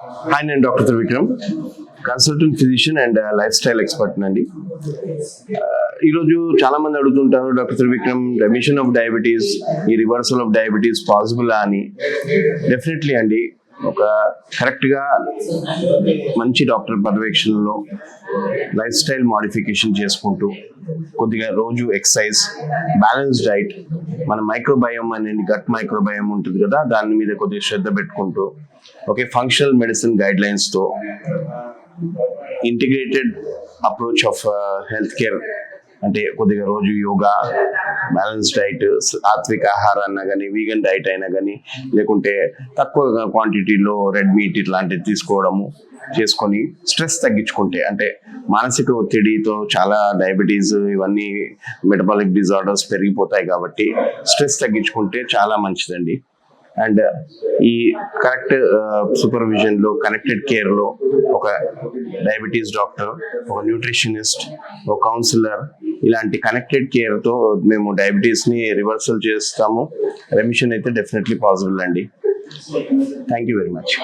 Hi, నేను doctor Trivikram, consultant physician and life style expert అండి. ఈరోజు చాలా మంది అడుగుతుంటారు, doctor Trivikram, remission of diabetes, ఈ రివర్సల్ ఆఫ్ డయాబెటీస్ పాసిబుల్ అని. డెఫినెట్లీ అండి. ఒక కరెక్ట్గా మంచి డాక్టర్ పర్యవేక్షణలో లైఫ్ స్టైల్ మాడిఫికేషన్ చేసుకుంటూ కొద్దిగా రోజు ఎక్సర్సైజ్, బ్యాలెన్స్ డైట్, మన మైక్రోబయోమ్ అనేది గట్ మైక్రోబయోమ్ ఉంటుంది కదా, దాని మీద కొద్దిగా శ్రద్ధ పెట్టుకుంటూ ఓకే ఫంక్షనల్ మెడిసిన్ గైడ్ లైన్స్తో integrated approach of health care, అంటే కొద్దిగా రోజు యోగా, బ్యాలెన్స్ డైట్, సాత్విక ఆహారాన్ని కానీ, వీగన్ డైట్ అయినా కానీ, లేకుంటే తక్కువ క్వాంటిటీలో రెడ్ మీట్ ఇట్లాంటివి తీసుకోవడము చేసుకొని స్ట్రెస్ తగ్గించుకుంటే, అంటే మానసిక ఒత్తిడితో చాలా డయాబెటీస్ ఇవన్నీ మెటబాలిక్ డిజార్డర్స్ పెరిగిపోతాయి కాబట్టి స్ట్రెస్ తగ్గించుకుంటే చాలా మంచిదండి. అండ్ ఈ కరెక్ట్ సూపర్విజన్లో, కనెక్టెడ్ కేర్లో ఒక డయాబెటీస్ డాక్టర్, ఒక న్యూట్రిషనిస్ట్, ఒక కౌన్సిలర్, ఇలాంటి కనెక్టెడ్ కేర్తో మేము డయాబెటీస్ని రివర్సల్ చేస్తాము. రెమిషన్ అయితే డెఫినెట్లీ పాసిబుల్ అండి. Thank you very much.